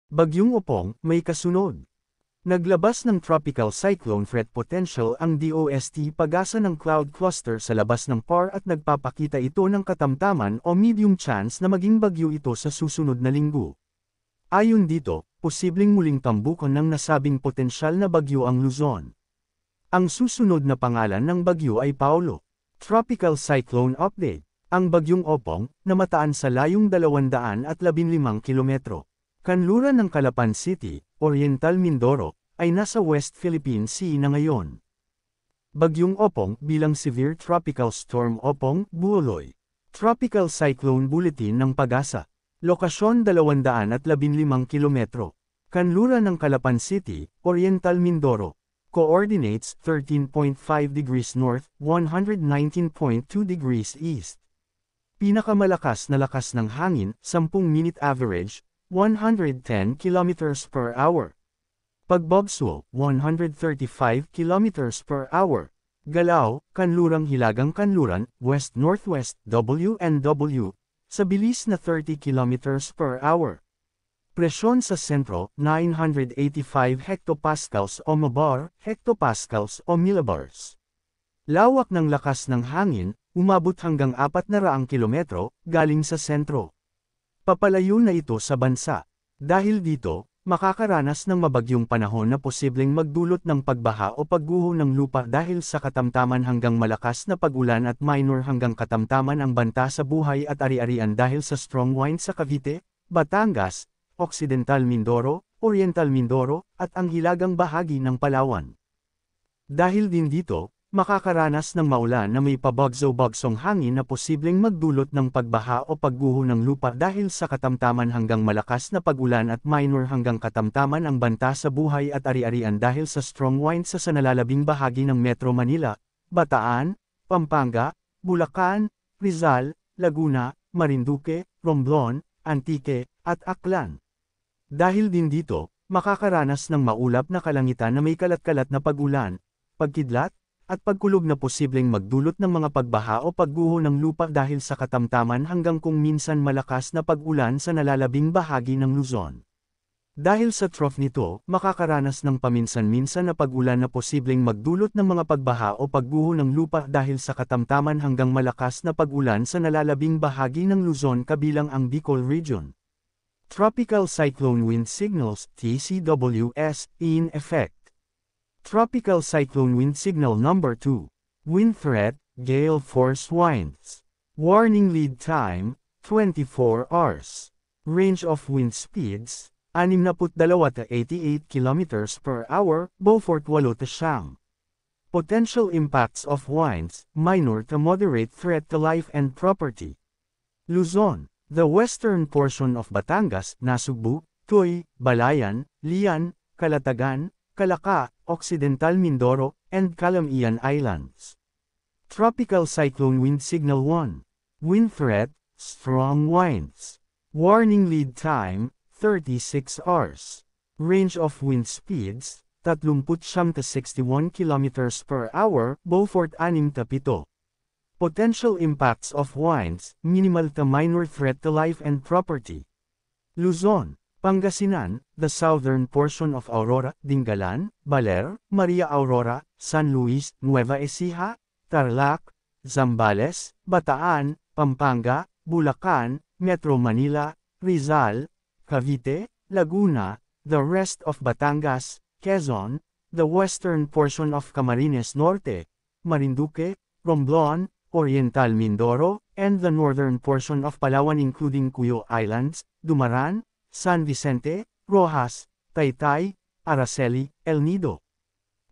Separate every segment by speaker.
Speaker 1: Bagyong Opong, may kasunod. Naglabas ng Tropical Cyclone Threat Potential ang DOST Pag-asa ng cloud cluster sa labas ng PAR at nagpapakita ito ng katamtaman o medium chance na maging bagyo ito sa susunod na linggo. Ayon dito, posibleng muling tambukan ng nasabing potensyal na bagyo ang Luzon. Ang susunod na pangalan ng bagyo ay Paulo. Tropical Cyclone Update. Ang Bagyong Opong, namataan sa layong 215 kilometro. Kanluran ng Calapan City, Oriental Mindoro, ay nasa West Philippine Sea na ngayon. Bagyong Opong bilang Severe Tropical Storm Opong, Buoloy. Tropical Cyclone Bulletin ng Pag-asa. Lokasyon 215 kilometro. Kanluran ng Calapan City, Oriental Mindoro. Coordinates 13.5 degrees north, 119.2 degrees east. Pinakamalakas na lakas ng hangin, 10-minute average, 110 km per hour. Pagbogso, 135 km per hour. Galaw, Kanlurang Hilagang Kanluran, west-northwest, WNW, sa bilis na 30 km per hour. Presyon sa sentro, 985 hectopascals o hectopascals o millibars. Lawak ng lakas ng hangin, umabot hanggang 400 kilometro, galing sa sentro. Papalayo na ito sa bansa. Dahil dito, makakaranas ng mabagyong panahon na posibleng magdulot ng pagbaha o pagguho ng lupa dahil sa katamtaman hanggang malakas na pag-ulan at minor hanggang katamtaman ang banta sa buhay at ari-arian dahil sa strong winds sa Cavite, Batangas, Occidental Mindoro, Oriental Mindoro, at ang hilagang bahagi ng Palawan. Dahil din dito, makakaranas ng maulan na may pabagso-bagsong hangin na posibleng magdulot ng pagbaha o pagguho ng lupa dahil sa katamtaman hanggang malakas na pag-ulan at minor hanggang katamtaman ang banta sa buhay at ari-arian dahil sa strong winds sa nalalabing bahagi ng Metro Manila, Bataan, Pampanga, Bulacan, Rizal, Laguna, Marinduque, Romblon, Antique, at Aklan. Dahil din dito, makakaranas ng maulap na kalangitan na may kalat-kalat na pag-ulan, pagkidlat, at pagkulog na posibleng magdulot ng mga pagbaha o pagguho ng lupa dahil sa katamtaman hanggang kung minsan malakas na pag-ulan sa nalalabing bahagi ng Luzon. Dahil sa trough nito, makakaranas ng paminsan-minsan na pag-ulan na posibleng magdulot ng mga pagbaha o pagguho ng lupa dahil sa katamtaman hanggang malakas na pag-ulan sa nalalabing bahagi ng Luzon kabilang ang Bicol Region. Tropical Cyclone Wind Signals, TCWS, in effect. Tropical Cyclone Wind Signal Number 2. Wind Threat, Gale Force Winds. Warning Lead Time, 24 hours. Range of Wind Speeds, 62 to 88 km per hour, Beaufort 8. Potential Impacts of Winds, minor to moderate threat to life and property. Luzon, the western portion of Batangas, Nasugbu, Tuy, Balayan, Lian, Calatagan, Calaca, Occidental Mindoro, and Calamian Islands. Tropical Cyclone Wind Signal 1. Wind Threat, Strong Winds. Warning Lead Time, 36 hours. Range of Wind Speeds, 39 to 61 km per hour, Beaufort 6. Potential Impacts of Winds, minimal to minor threat to life and property. Luzon, Pangasinan, the southern portion of Aurora, Dingalan, Baler, Maria Aurora, San Luis, Nueva Ecija, Tarlac, Zambales, Bataan, Pampanga, Bulacan, Metro Manila, Rizal, Cavite, Laguna, the rest of Batangas, Quezon, the western portion of Camarines Norte, Marinduque, Romblon, Oriental Mindoro, and the northern portion of Palawan including Cuyo Islands, Dumaran, San Vicente, Rojas, Taytay, Araceli, El Nido.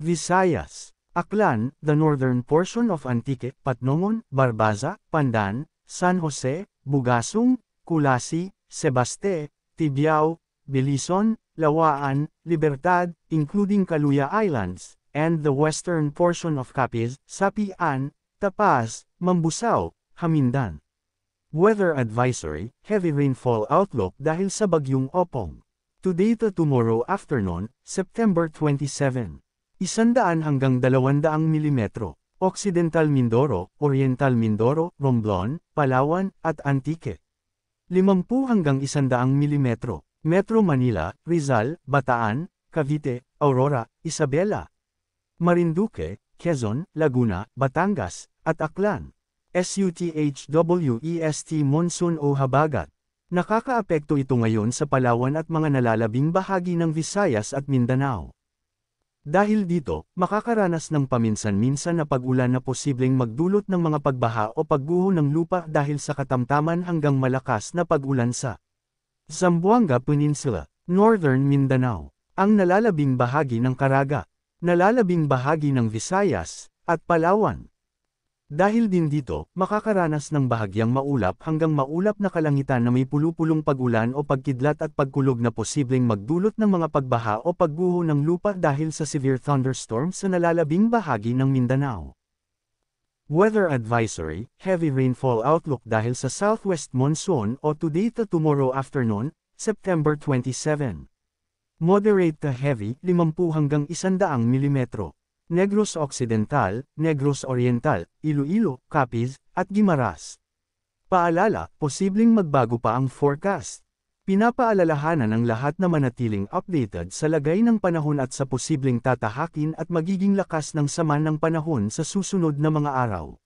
Speaker 1: Visayas, Aklan, the northern portion of Antique, Patnongon, Barbaza, Pandan, San Jose, Bugasong, Kulasi, Sebaste, Tibiao, Bilison, Lawaan, Libertad, including Kaluya Islands, and the western portion of Capiz, Sapian, Tapaz, Mambusaw, Hamindan. Weather Advisory, heavy rainfall outlook dahil sa Bagyong Opong. Today to tomorrow afternoon, September 27. 100 hanggang 200 mm. Occidental Mindoro, Oriental Mindoro, Romblon, Palawan, at Antique. 50 hanggang 100 mm. Metro Manila, Rizal, Bataan, Cavite, Aurora, Isabela, Marinduque, Quezon, Laguna, Batangas, at Aklan. SUTHWEST monsoon o habagat. Nakakaapekto ito ngayon sa Palawan at mga nalalabing bahagi ng Visayas at Mindanao. Dahil dito, makakaranas ng paminsan-minsan na pag-ulan na posibleng magdulot ng mga pagbaha o pagguho ng lupa dahil sa katamtaman hanggang malakas na pag-ulan sa Zamboanga Peninsula, Northern Mindanao, ang nalalabing bahagi ng Caraga, nalalabing bahagi ng Visayas, at Palawan. Dahil din dito, makakaranas ng bahagyang maulap hanggang maulap na kalangitan na may pulupulong pag-ulan o pagkidlat at pagkulog na posibleng magdulot ng mga pagbaha o pagguho ng lupa dahil sa severe thunderstorms sa nalalabing bahagi ng Mindanao. Weather Advisory, Heavy Rainfall Outlook dahil sa Southwest Monsoon o today to tomorrow afternoon, September 27. Moderate to heavy, 50 hanggang 100 mm. Negros Occidental, Negros Oriental, Iloilo, Capiz, at Guimaras. Paalala, posibleng magbago pa ang forecast. Pinapaalalahanan ang lahat na manatiling updated sa lagay ng panahon at sa posibleng tatahakin at magiging lakas ng sama ng panahon sa susunod na mga araw.